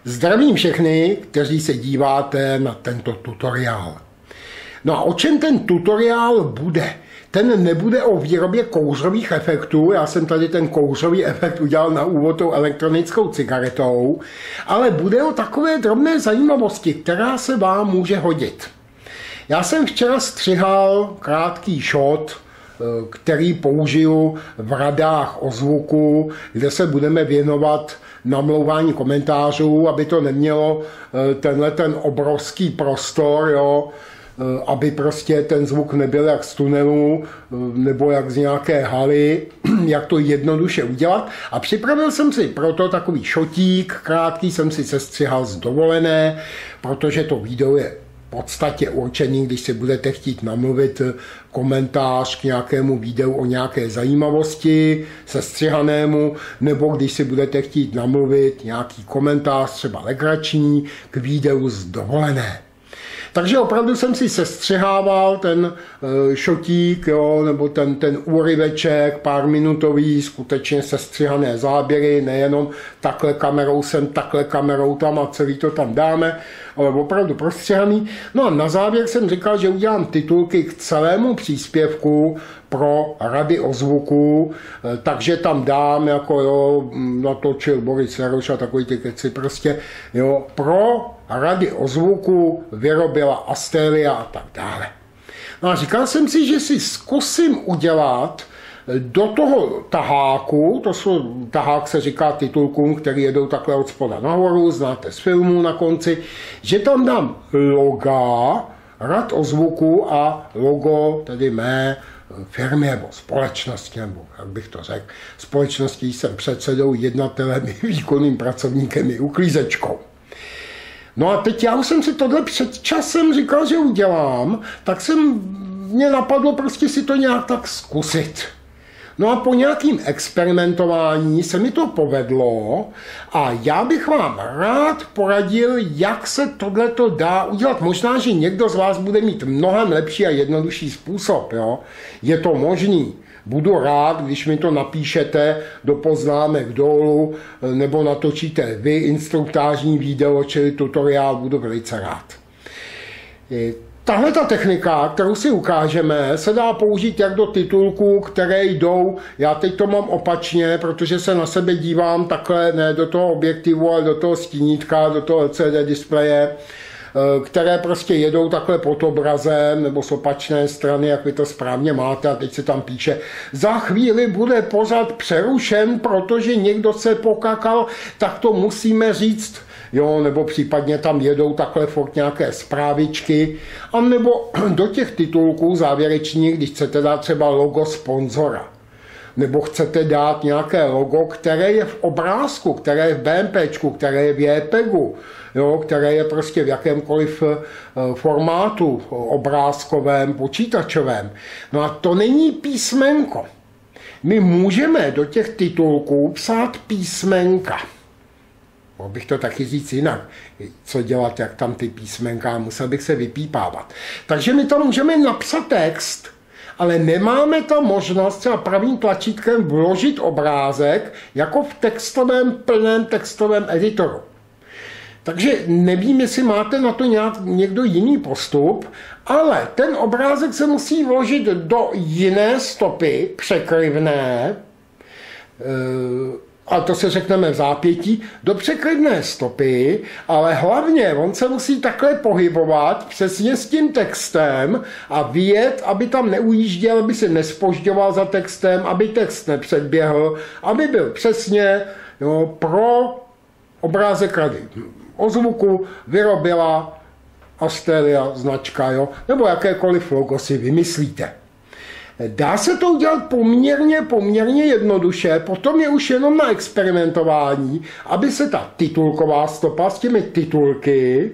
Zdravím všechny, kteří se díváte na tento tutoriál. No a o čem ten tutoriál bude? Ten nebude o výrobě kouřových efektů, já jsem tady ten kouřový efekt udělal na úvod tou elektronickou cigaretou, ale bude o takové drobné zajímavosti, která se vám může hodit. Já jsem včera střihal krátký shot, který použiju v radách o zvuku, kde se budeme věnovat namlouvání komentářů, aby to nemělo ten obrovský prostor, jo, aby prostě ten zvuk nebyl jak z tunelu nebo jak z nějaké haly, jak to jednoduše udělat. A připravil jsem si proto takový šotík, krátký jsem si sestřihal z dovolené, protože to video je v podstatě určený, když si budete chtít namluvit komentář k nějakému videu o nějaké zajímavosti sestřihanému, nebo když si budete chtít namluvit nějaký komentář třeba legrační k videu z dovolené. Takže opravdu jsem si sestřihával ten šotík, jo, nebo ten úryveček, pár minutový, skutečně sestřihané záběry, nejenom takhle kamerou sem, takhle kamerou tam a celý to tam dáme, ale opravdu prostřihaný. No a na závěr jsem říkal, že udělám titulky k celému příspěvku pro rady o zvuku, takže tam dám, jako jo, natočil Boris Jaroš a takový ty keci prostě, jo, pro rady o zvuku vyrobila Astelia a tak dále. No a říkal jsem si, že si zkusím udělat do toho taháku, tahák se říká titulkům, který jedou takhle od spoda nahoru, znáte z filmů na konci, že tam dám loga rad o zvuku a logo tedy mé firmy nebo společnosti, nebo jak bych to řekl, společnosti jsem předsedou, jednatelem, výkonným pracovníkem i uklízečkou. No a teď já už jsem si tohle před časem říkal, že udělám, tak mě napadlo prostě si to nějak tak zkusit. No a po nějakým experimentování se mi to povedlo a já bych vám rád poradil, jak se tohleto dá udělat. Možná, že někdo z vás bude mít mnohem lepší a jednodušší způsob. Jo? Je to možný. Budu rád, když mi to napíšete do poznámek dolů nebo natočíte vy instruktážní video, čili tutoriál, budu velice rád. Tahle ta technika, kterou si ukážeme, se dá použít jak do titulků, které jdou, já teď to mám opačně, protože se na sebe dívám takhle, ne do toho objektivu, ale do toho stínítka, do toho LCD displeje, které prostě jedou takhle pod obrazem nebo z opačné strany, jak vy to správně máte, a teď se tam píše, za chvíli bude pořad přerušen, protože někdo se pokakal, tak to musíme říct. Jo, nebo případně tam jedou takhle furt nějaké zprávičky, a nebo do těch titulků závěrečných, když chcete dát třeba logo sponzora, nebo chcete dát nějaké logo, které je v obrázku, které je v BMPčku, které je v JPEGu, jo, které je prostě v jakémkoliv formátu obrázkovém, počítačovém. No a to není písmenko. My můžeme do těch titulků psát písmenka. Mohl bych to taky říct jinak. Co dělat, jak tam ty písmenka, musel bych se vypípávat. Takže my tam můžeme napsat text, ale nemáme tam možnost třeba pravým tlačítkem vložit obrázek jako v plném textovém editoru. Takže nevím, jestli máte na to někdo jiný postup, ale ten obrázek se musí vložit do jiné stopy, překryvné, a to se řekneme v zápětí, do překryvné stopy, ale hlavně on se musí takhle pohybovat přesně s tím textem a vyjet, aby tam neujížděl, aby se nespožďoval za textem, aby text nepředběhl, aby byl přesně, jo, pro obrázek rady o zvuku vyrobila Astelia značka, jo, nebo jakékoliv logo si vymyslíte. Dá se to udělat poměrně jednoduše, potom je už jenom na experimentování, aby se ta titulková stopa s těmi titulky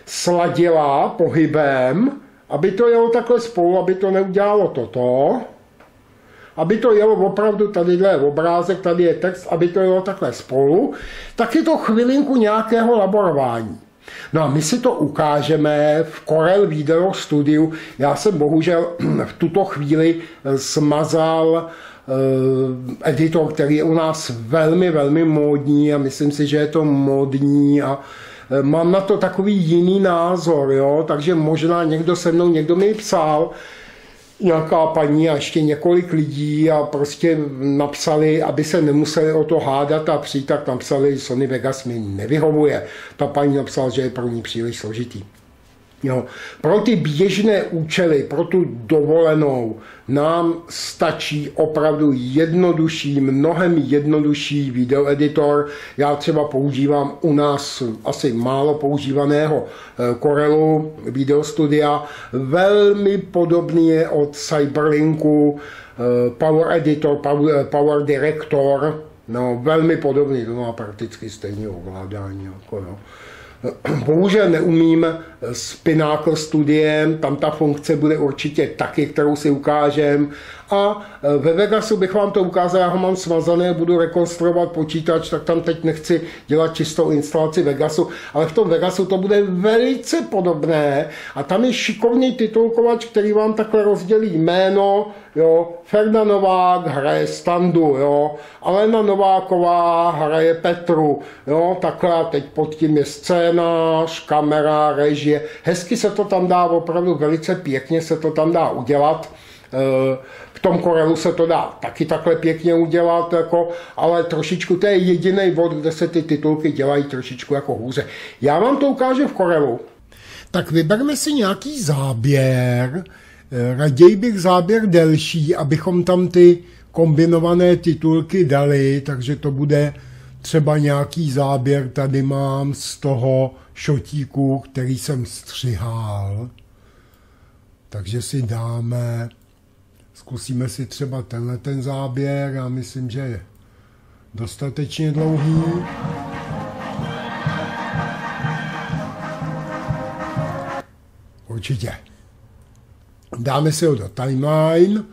sladila pohybem, aby to jelo takhle spolu, aby to neudělalo toto, aby to jelo opravdu, tady je obrázek, tady je text, aby to jelo takhle spolu, tak je to chvilinku nějakého laborování. No a my si to ukážeme v Corel Video Studiu. Já jsem bohužel v tuto chvíli smazal editor, který je u nás velmi, velmi módní a myslím si, že je to módní a mám na to takový jiný názor, jo? Takže možná někdo mi psal, nějaká paní a ještě několik lidí a prostě napsali, aby se nemuseli o to hádat a přijít, tak napsali, Sony Vegas mi nevyhovuje. Ta paní napsala, že je pro ní příliš složitý. Jo. Pro ty běžné účely, pro tu dovolenou, nám stačí opravdu jednodušší, mnohem jednodušší videoeditor. Já třeba používám u nás asi málo používaného Corelu Videostudia. Velmi podobný je od Cyberlinku Power Editor, Power Director. No, velmi podobný, to má prakticky stejné ovládání. Jako, jo. Bohužel neumím s Pinnacle studiem, tam ta funkce bude určitě taky, kterou si ukážem. A ve Vegasu bych vám to ukázal, já ho mám smazané, budu rekonstruovat počítač, tak tam teď nechci dělat čistou instalaci Vegasu, ale v tom Vegasu to bude velice podobné a tam je šikovný titulkovač, který vám takhle rozdělí jméno, jo, Ferda Novák hraje Standu, jo, Alena Nováková hraje Petru, jo, takhle teď pod tím je scénář, kamera, režie, hezky se to tam dá, opravdu velice pěkně se to tam dá udělat. V tom Corelu se to dá taky takhle pěkně udělat, jako, ale trošičku to je jediný bod, kde se ty titulky dělají trošičku jako hůře. Já vám to ukážu v Corelu. Tak vyberme si nějaký záběr, raději bych záběr delší, abychom tam ty kombinované titulky dali, takže to bude třeba nějaký záběr, tady mám z toho šotíku, který jsem střihal. Takže si dáme, zkusíme si třeba tenhle ten záběr, já myslím, že je dostatečně dlouhý. Určitě. Dáme si ho do timeline,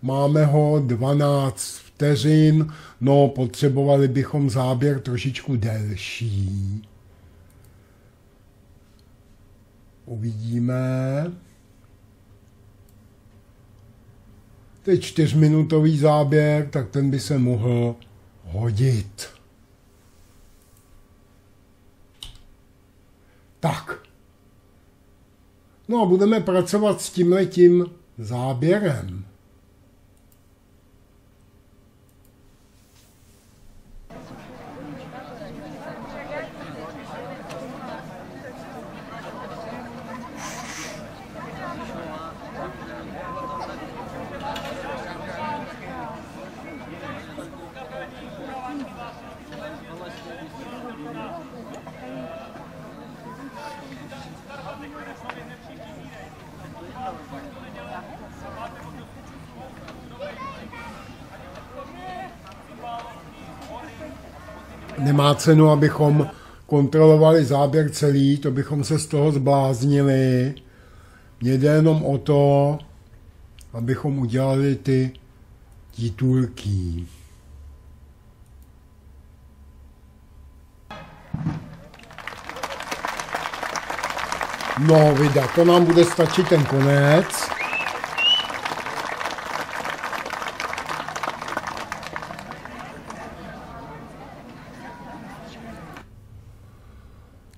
máme ho 12 vteřin, no potřebovali bychom záběr trošičku delší. Uvidíme. To je 4minutový záběr, tak ten by se mohl hodit. Tak. No a budeme pracovat s tímhletím záběrem. Nemá cenu, abychom kontrolovali záběr celý, to bychom se z toho zbláznili. Jde jenom o to, abychom udělali ty titulky. No, vida, to nám bude stačit ten konec.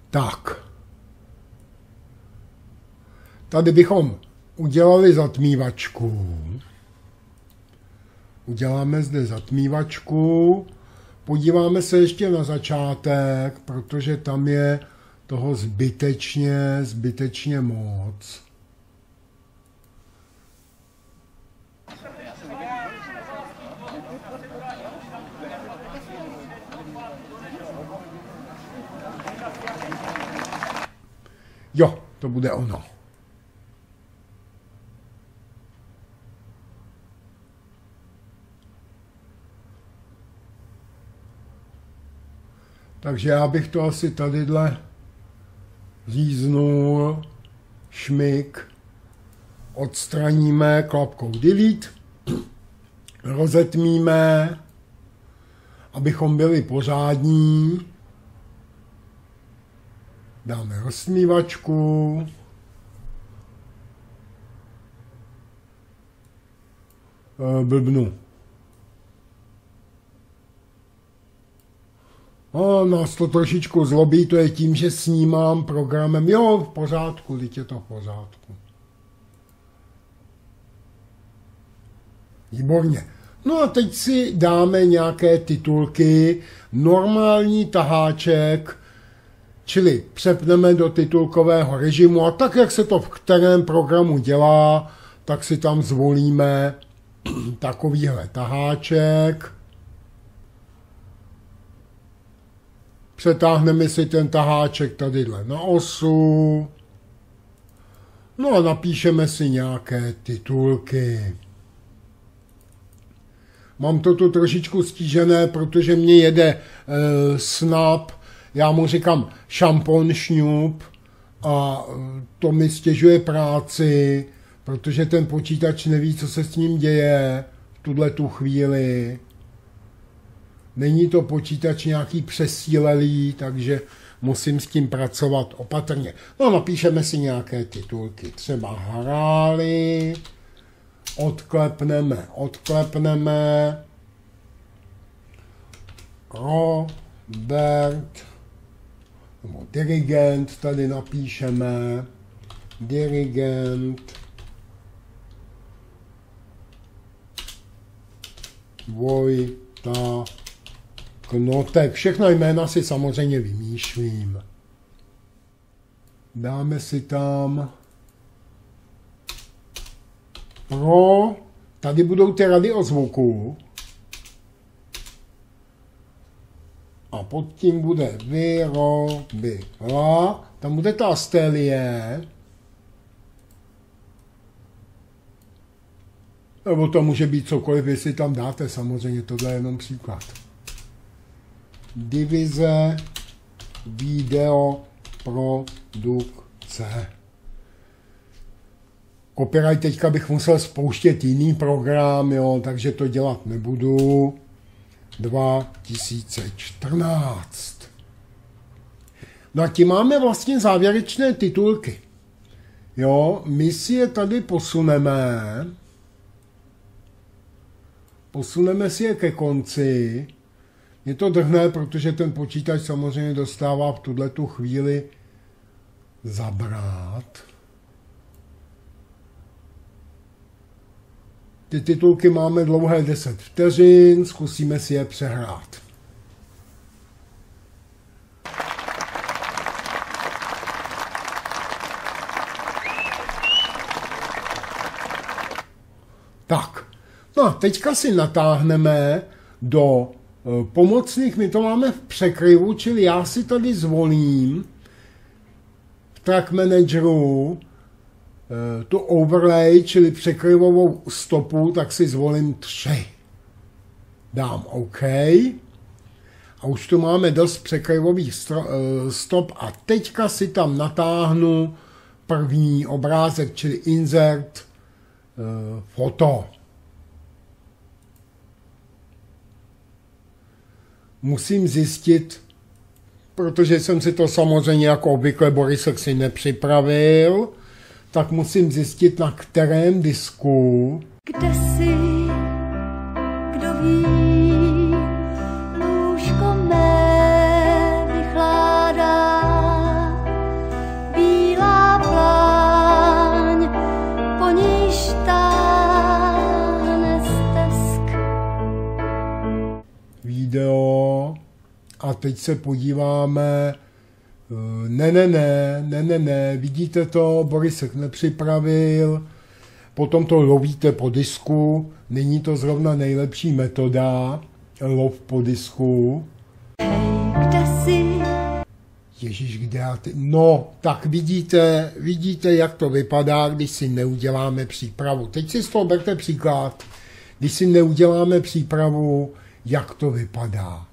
Tak. Tady bychom udělali zatmívačku. Uděláme zde zatmívačku. Podíváme se ještě na začátek, protože tam je toho zbytečně moc. Jo, to bude ono. Takže já bych to asi tadyhle říznul, šmik, odstraníme klapkou delete, rozetmíme, abychom byli pořádní. Dáme rozsmívačku. Blbnu. A nás to trošičku zlobí, to je tím, že snímám programem. Jo, v pořádku, teď je to v pořádku. Výborně. No a teď si dáme nějaké titulky. Normální taháček, čili přepneme do titulkového režimu a tak, jak se to v kterém programu dělá, tak si tam zvolíme takovýhle taháček. Přetáhneme si ten taháček tadyhle na osu. No a napíšeme si nějaké titulky. Mám to tu trošičku stížené, protože mě jede Snap, já mu říkám šampon šňup a to mi stěžuje práci, protože ten počítač neví, co se s ním děje v tuhle chvíli. Není to počítač nějaký přesílelý, takže musím s tím pracovat opatrně. No napíšeme si nějaké titulky, třeba hráli, odklepneme, Robert, nebo dirigent, tady napíšeme, dirigent, Vojta Knotek. Všechna jména si samozřejmě vymýšlím. Dáme si tam tady budou ty rady o zvuku. A pod tím bude vyrobila. Tam bude ta Astelie. Nebo to může být cokoliv, jestli tam dáte, samozřejmě, tohle je jenom příklad. Divize video produkce. Copyright teďka bych musel spouštět jiný program, jo, takže to dělat nebudu. 2014. No a tím máme vlastně závěrečné titulky. Jo, my si je tady posuneme. Posuneme si je ke konci. Je to drhné, protože ten počítač samozřejmě dostává v tuhletu chvíli zabrat. Ty titulky máme dlouhé 10 vteřin, zkusíme si je přehrát. Tak, no a teďka si natáhneme do pomocných, my to máme v překryvu, čili já si tady zvolím v Track Manageru tu overlay, čili překryvovou stopu, tak si zvolím 3. Dám OK. A už tu máme dost překryvových stop a teďka si tam natáhnu první obrázek, čili insert foto. Musím zjistit, protože jsem si to samozřejmě jako obvykle Borisek si nepřipravil, tak musím zjistit, na kterém disku. Kde jsi, kdo ví, lůžko mé vychládá, bílá pláň, po níž táhne stesk. Video. A teď se podíváme. Ne, vidíte to, Borisek nepřipravil, potom to lovíte po disku, není to zrovna nejlepší metoda, lov po disku. Hej, kde jsi? Ježíš, kde já ty... No, tak vidíte, jak to vypadá, když si neuděláme přípravu. Teď si z toho berte příklad, když si neuděláme přípravu, jak to vypadá.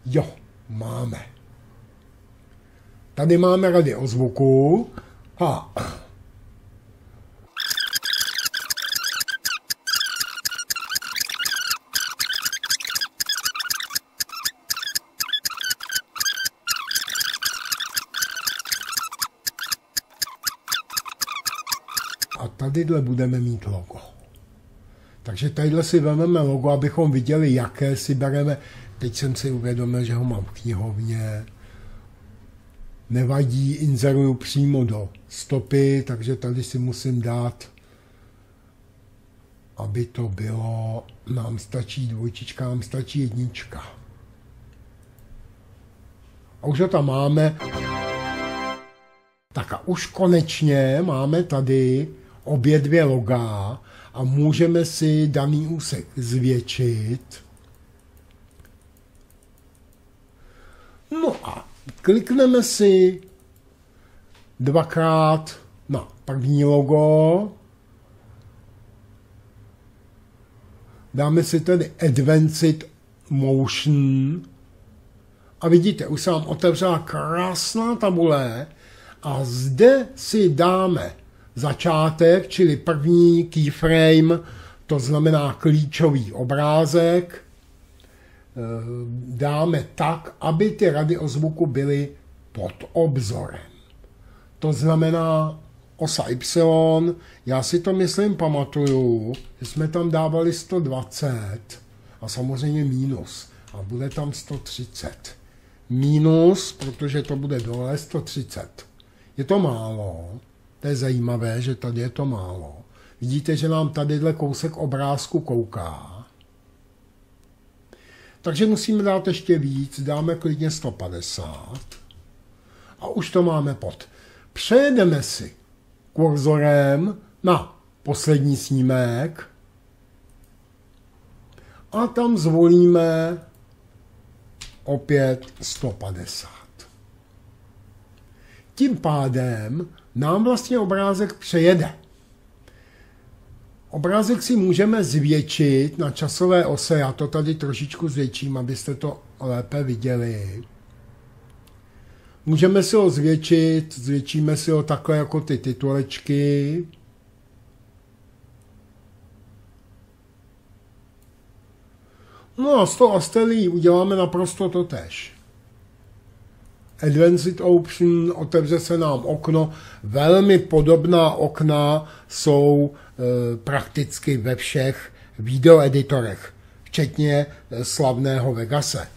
Jo, máme. Tady máme rady o zvuku. a tadyhle budeme mít logo. Takže tadyhle si vezmeme logo, abychom viděli, jaké si bereme. Teď jsem si uvědomil, že ho mám v knihovně. Nevadí, inzeruju přímo do stopy, takže tady si musím dát, aby to bylo, nám stačí dvojčička, nám stačí jednička. A už ho tam máme. Tak a už konečně máme tady obě dvě loga a můžeme si daný úsek zvětšit. No a klikneme si dvakrát na první logo. Dáme si tedy Advanced Motion. A vidíte, už se vám otevřela krásná tabule. A zde si dáme začátek, čili první keyframe, to znamená klíčový obrázek. Dáme tak, aby ty radiozvuky byly pod obzorem. To znamená osa Y, já si to myslím pamatuju, že jsme tam dávali 120 a samozřejmě mínus a bude tam 130. Mínus, protože to bude dole 130. Je to málo, to je zajímavé, že tady je to málo. Vidíte, že nám tadyhle kousek obrázku kouká. Takže musíme dát ještě víc, dáme klidně 150 a už to máme pod. Přejedeme si kurzorem na poslední snímek a tam zvolíme opět 150. Tím pádem nám vlastně obrázek přejede. Obrázek si můžeme zvětšit na časové ose, já to tady trošičku zvětším, abyste to lépe viděli. Můžeme si ho zvětšit, zvětšíme si ho takhle jako ty titulečky. No a z toho Astelí uděláme naprosto totéž. Advanced Option, otevře se nám okno. Velmi podobná okna jsou prakticky ve všech videoeditorech, včetně slavného Vegase.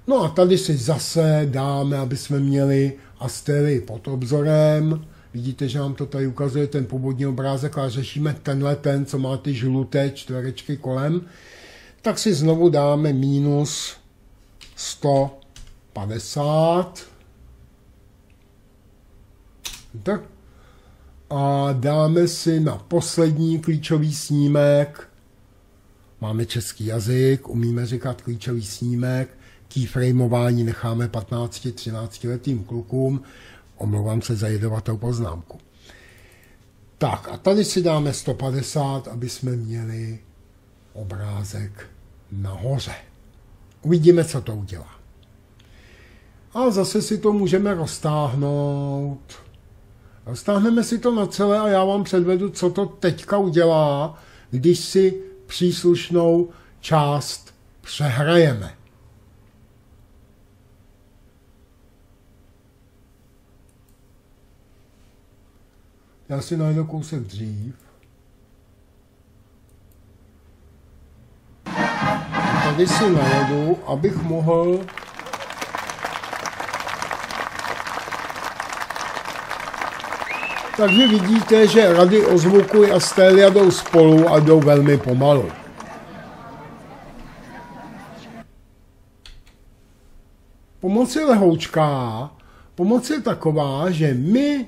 No a tady si zase dáme, aby jsme měli Astelii pod obzorem. Vidíte, že nám to tady ukazuje ten původní obrázek, ale řešíme tenhle ten, co má ty žluté čtverečky kolem. Tak si znovu dáme minus 150. Tak. A dáme si na poslední klíčový snímek. Máme český jazyk, umíme říkat klíčový snímek. Keyframeování necháme 15-13 letým klukům. Omlouvám se za jedovatou poznámku. Tak a tady si dáme 150, aby jsme měli obrázek nahoře. Uvidíme, co to udělá. A zase si to můžeme roztáhnout. Roztáhneme si to na celé a já vám předvedu, co to teďka udělá, když si příslušnou část přehrajeme. Já si najdu kousek dřív. A tady si najedu, abych mohl Takže vidíte, že radiozvuky a Astelia jdou spolu a jdou velmi pomalu. Pomoc je lehoučká. Pomoc je taková, že my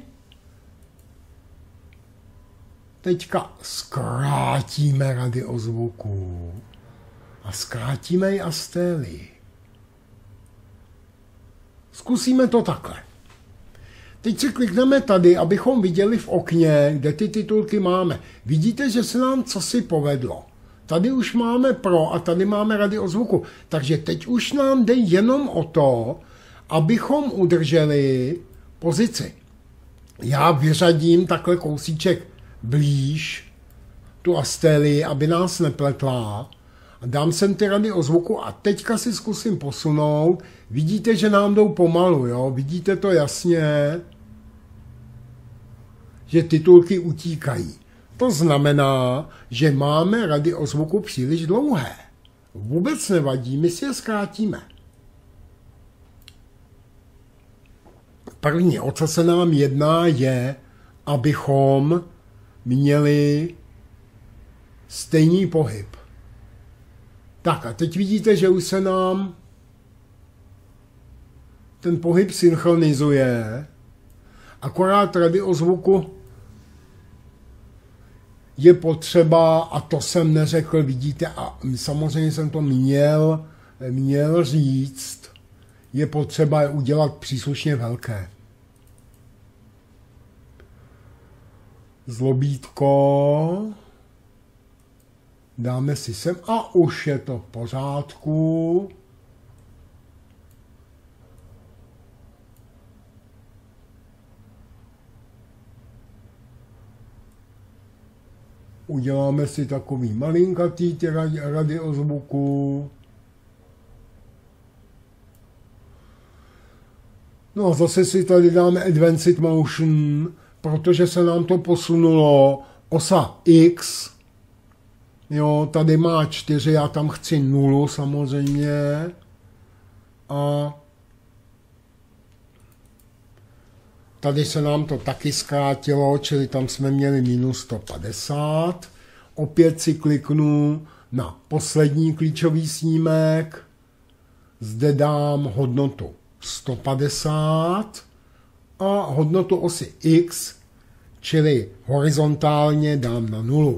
teďka zkrátíme radiozvuku a zkrátíme i Astelii. Zkusíme to takhle. Teď si klikneme tady, abychom viděli v okně, kde ty titulky máme. Vidíte, že se nám cosi povedlo. Tady už máme pro a tady máme radiozvuku. Takže teď už nám jde jenom o to, abychom udrželi pozici. Já vyřadím takhle kousíček blíž tu Astelii, aby nás nepletla. A dám sem ty radiozvuku a teďka si zkusím posunout. Vidíte, že nám jdou pomalu, jo? Vidíte to jasně? že titulky utíkají. To znamená, že máme rady o zvuku příliš dlouhé. Vůbec nevadí, my si je zkrátíme. První, o co se nám jedná, je, abychom měli stejný pohyb. Tak a teď vidíte, že už se nám ten pohyb synchronizuje, akorát rady o zvuku je potřeba, a to jsem neřekl, vidíte, a samozřejmě jsem to měl říct, je potřeba je udělat příslušně velké. Zlobítko dáme si sem a už je to v pořádku. Uděláme si takový malinkatý ty rady o zvuku. No a zase si tady dáme Advanced Motion, protože se nám to posunulo. Osa X, jo, tady má 4, já tam chci 0 samozřejmě. A tady se nám to taky zkrátilo, čili tam jsme měli minus 150. Opět si kliknu na poslední klíčový snímek. Zde dám hodnotu 150 a hodnotu osy X, čili horizontálně dám na 0.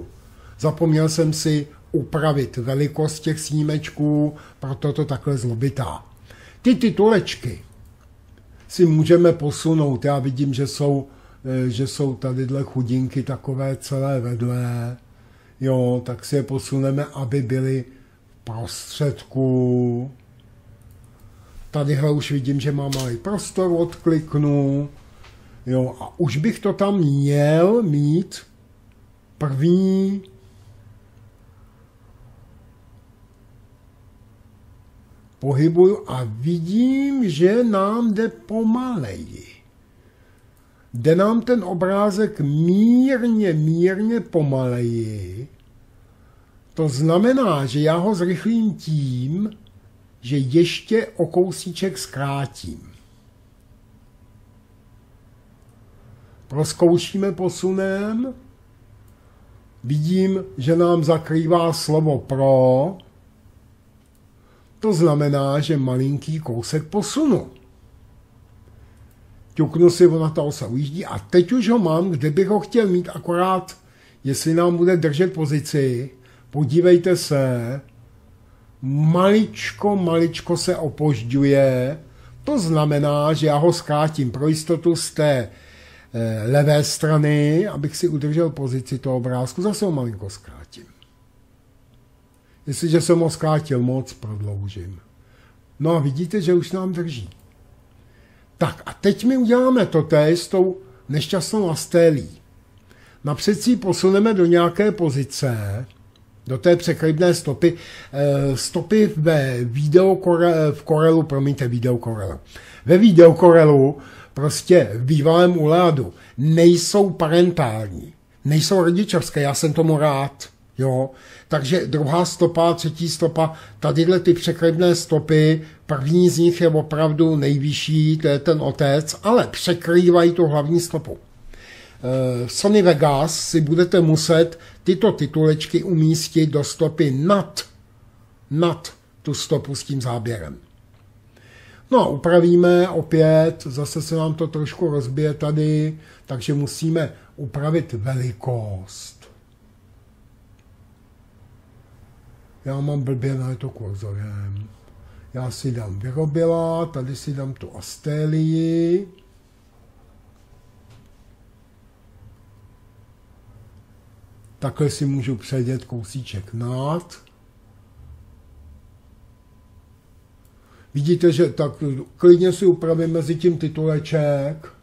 Zapomněl jsem si upravit velikost těch snímečků, proto to takhle zlobitá. Ty titulečky si můžeme posunout. Já vidím, že jsou tadyhle chudinky takové celé vedle. Jo, tak si je posuneme, aby byly v prostředku. Tadyhle už vidím, že mám malý prostor, odkliknu. Jo, a už bych to tam měl mít první pohybuju a vidím, že nám jde pomaleji. Jde nám ten obrázek mírně pomaleji. To znamená, že já ho zrychlím tím, že ještě o kousíček zkrátím. Prozkoušíme posunem. Vidím, že nám zakrývá slovo pro. To znamená, že malinký kousek posunu. Ťuknu si, ona ta osa ujíždí a teď už ho mám, kde bych ho chtěl mít, akorát, jestli nám bude držet pozici, podívejte se, maličko se opožďuje, to znamená, že já ho zkrátím pro jistotu z té levé strany, abych si udržel pozici toho obrázku, zase ho malinko zkrátím. Jestliže jsem ho zkrátil moc, prodloužím. No a vidíte, že už nám drží. Tak a teď my uděláme totéž s tou nešťastnou astélí. Napřed si ji posuneme do nějaké pozice, do té překryvné stopy. Stopy v Corelu, promiňte, videokorelu. Ve videokorelu prostě v bývalém uládu nejsou parentální, nejsou rodičovské, já jsem tomu rád. Jo, takže druhá stopa, třetí stopa, tadyhle ty překryvné stopy, první z nich je opravdu nejvyšší, to je ten otec, ale překrývají tu hlavní stopu. V Sony Vegas si budete muset tyto titulečky umístit do stopy nad tu stopu s tím záběrem. No a upravíme opět, zase se nám to trošku rozbije tady, takže musíme upravit velikost. Já mám blbě na to kurzorem. Já si dám vyrobila, tady si dám tu astélii. Takhle si můžu předět kousíček nad. Vidíte, že tak klidně si upravím mezi tím tituleček.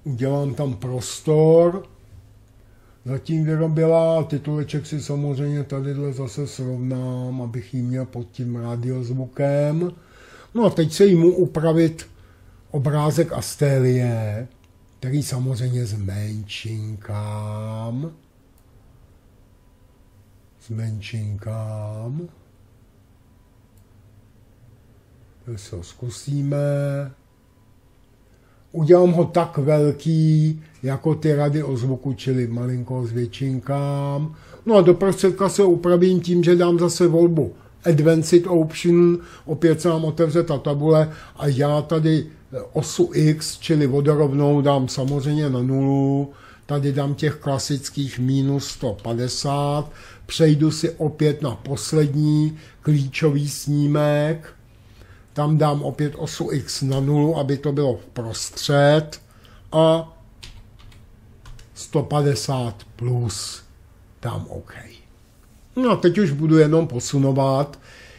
udělám tam prostor, zatím vyrobila, tituleček si samozřejmě tadyhle zase srovnám, abych ji měl pod tím radiozvukem. No a teď se jí mu upravit obrázek Astélie, který samozřejmě zmenšinkám. To se ho zkusíme. Udělám ho tak velký, jako ty rady o zvuku, čili malinko zvětšinkám. No a do prostředka se upravím tím, že dám zase volbu Advanced Option, opět se nám otevře ta tabule a já tady osu X, čili vodorovnou, dám samozřejmě na 0. Tady dám těch klasických minus 150. Přejdu si opět na poslední klíčový snímek. Tam dám opět osu X na 0, aby to bylo vprostřed. A 150 plus dám OK. No a teď už budu jenom posunovat.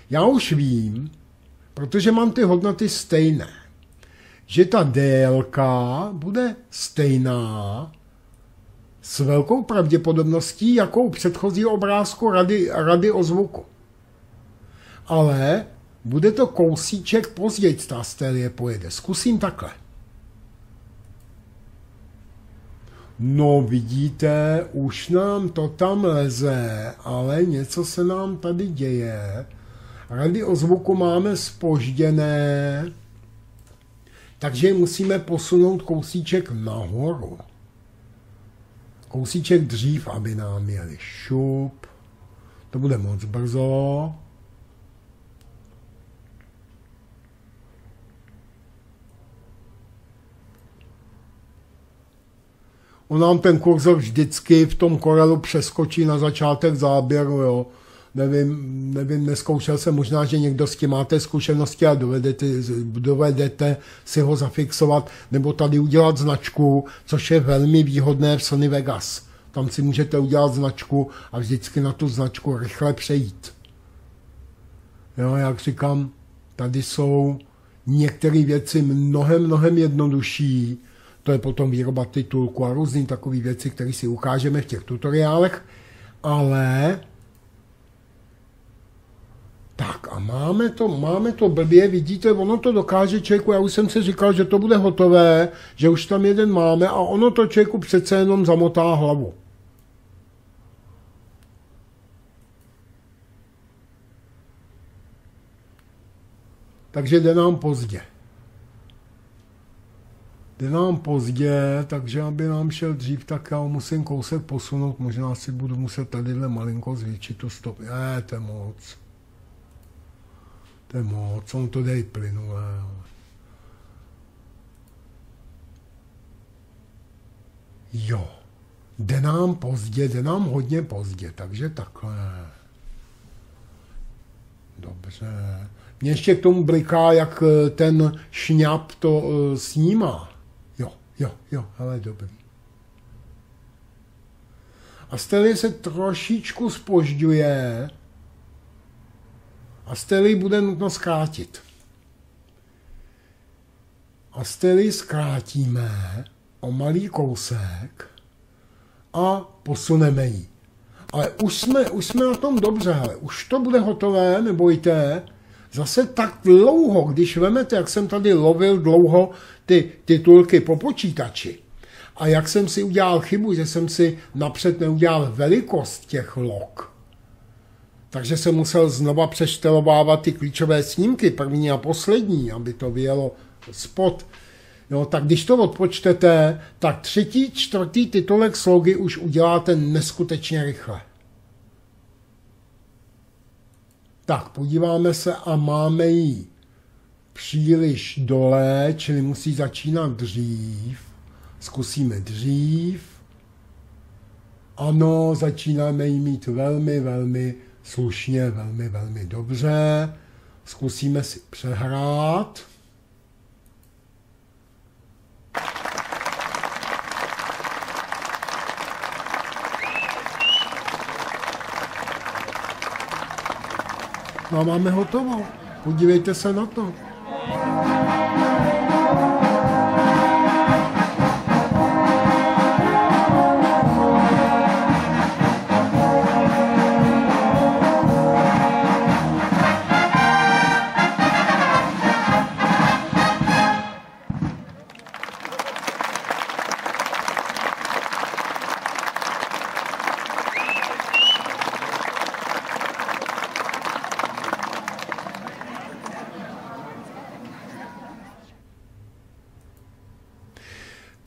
Já už vím, protože mám ty hodnoty stejné, že ta délka bude stejná s velkou pravděpodobností, jako u předchozího obrázku rady o zvuku. Ale bude to kousíček později, ta Astélie pojede. Zkusím takhle. No vidíte, už nám to tam leze, ale něco se nám tady děje. Rady o zvuku máme zpožděné, takže musíme posunout kousíček nahoru. Kousíček dřív, aby nám jeli šup. To bude moc brzo. On nám ten kurzor vždycky v tom Corelu přeskočí na začátek záběru, jo. Nevím, neskoušel jsem, možná, že někdo s tím máte zkušenosti a dovedete si ho zafixovat, nebo tady udělat značku, což je velmi výhodné v Sony Vegas. Tam si můžete udělat značku a vždycky na tu značku rychle přejít. Jo, jak říkám, tady jsou některé věci mnohem jednodušší. To je potom výroba titulku a různý takové věci, které si ukážeme v těch tutoriálech, ale tak a máme to blbě, vidíte, ono to dokáže člověku, já už jsem si říkal, že to bude hotové, že už tam jeden máme a ono to člověku přece jenom zamotá hlavu. Takže jde nám pozdě, takže aby nám šel dřív, tak já musím kousek posunout, možná si budu muset tadyhle malinko zvětšit tu stop. To je moc. On to dej plynulé. Jo, jde nám hodně pozdě, takže takhle. Dobře. Mě ještě k tomu bliká, jak ten šňap to snímá. Jo, ale dobrý. Astélie se trošičku zpožďuje. Astélie bude nutno zkrátit. Astélie zkrátíme o malý kousek a posuneme ji. Ale už jsme na tom dobře, hele. Už to bude hotové, nebojte. Zase tak dlouho, když vemete, jak jsem tady lovil dlouho ty titulky po počítači a jak jsem si udělal chybu, že jsem si napřed neudělal velikost těch log. Takže jsem musel znova přeštelovávat ty klíčové snímky, první a poslední, aby to vyjelo spod. Jo, tak když to odpočtete, tak 3., 4. titulek slogy už uděláte neskutečně rychle. Tak, podíváme se a máme ji příliš dole, čili musí začínat dřív. Zkusíme dřív. Ano, začínáme ji mít velmi slušně, velmi dobře. Zkusíme si přehrát. No a máme hotovo. Podívejte se na to.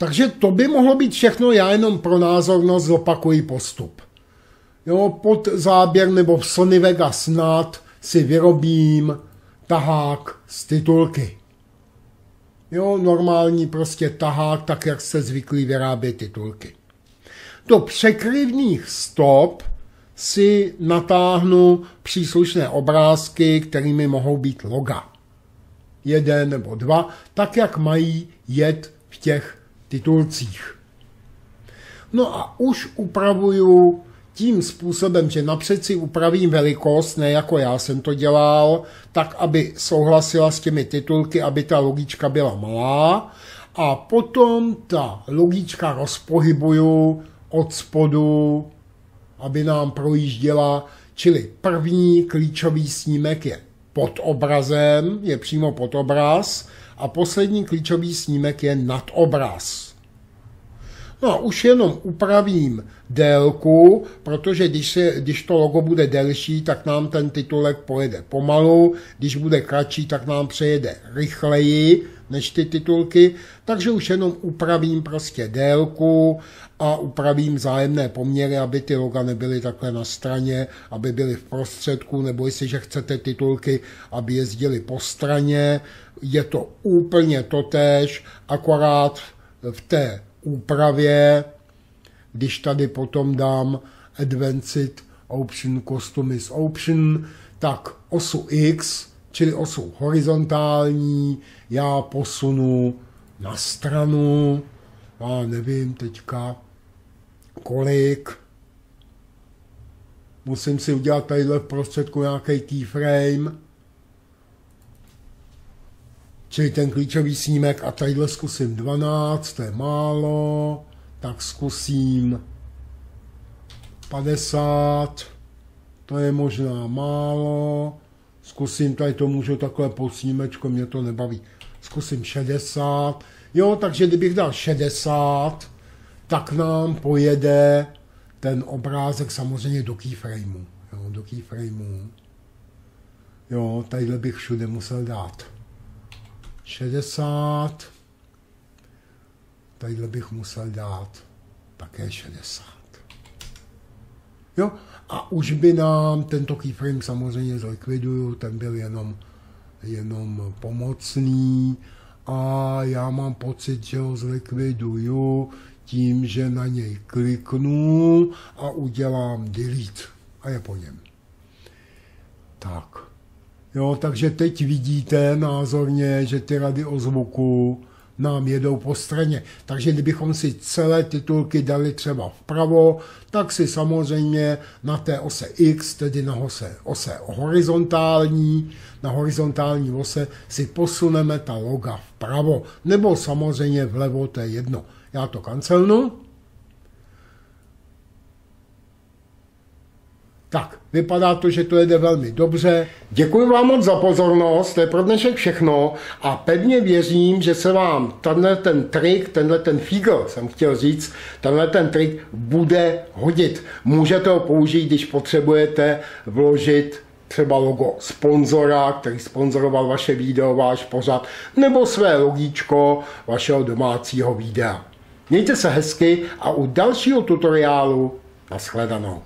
Takže to by mohlo být všechno, já jenom pro názornost zopakuji postup. Jo, pod záběr nebo v Sony Vegas NAT si vyrobím tahák z titulky. Jo, normální prostě tahák, tak jak jste zvyklí vyrábět titulky. Do překryvných stop si natáhnu příslušné obrázky, kterými mohou být loga. 1 nebo 2, tak jak mají jet v těch titulcích. No a už upravuju tím způsobem, že napřed si upravím velikost, ne jako já jsem to dělal, tak aby souhlasila s těmi titulky, aby ta logička byla malá a potom ta logička rozpohybuju od spodu, aby nám projížděla, čili první klíčový snímek je pod obrazem, je přímo pod obraz a poslední klíčový snímek je nad obraz. No a už jenom upravím délku, protože když to logo bude delší, tak nám ten titulek pojede pomalu, když bude kratší, tak nám přejede rychleji než ty titulky, takže už jenom upravím prostě délku a upravím vzájemné poměry, aby ty loga nebyly takhle na straně, aby byly v prostředku, nebo jestliže chcete titulky, aby jezdily po straně. Je to úplně totéž, akorát v té úpravě, když tady potom dám Advanced Option Customize Option, tak osu X, čili osu horizontální, já posunu na stranu, já nevím teďka kolik. Musím si udělat tadyhle v prostředku nějaký keyframe, čili ten klíčový snímek a tadyhle zkusím 12, to je málo, tak zkusím 50, to je možná málo, zkusím, tady to můžu takhle po snímečku, mě to nebaví, zkusím 60, jo, takže kdybych dal 60, tak nám pojede ten obrázek samozřejmě do keyframeu, jo, do keyframeu, jo, tadyhle bych všude musel dát 60, tadyhle bych musel dát také 60. Jo, a už by nám tento keyframe samozřejmě zlikviduju, ten byl jenom pomocný a já mám pocit, že ho zlikviduju tím, že na něj kliknu a udělám delete a je po něm. Tak. Jo, takže teď vidíte názorně, že ty rady o zvuku nám jedou po straně. Takže kdybychom si celé titulky dali třeba vpravo, tak si samozřejmě na té ose X, tedy na ose horizontální, na horizontální ose si posuneme ta loga vpravo, nebo samozřejmě vlevo, to je jedno. Já to cancelnu. Tak, vypadá to, že to jede velmi dobře. Děkuji vám moc za pozornost, to je pro dnešek všechno a pevně věřím, že se vám tenhle ten trik, tenhle ten fígl, jsem chtěl říct, tenhle ten trik bude hodit. Můžete ho použít, když potřebujete vložit třeba logo sponzora, který sponzoroval vaše video, váš pořad, nebo své logíčko vašeho domácího videa. Mějte se hezky a u dalšího tutoriálu nashledanou.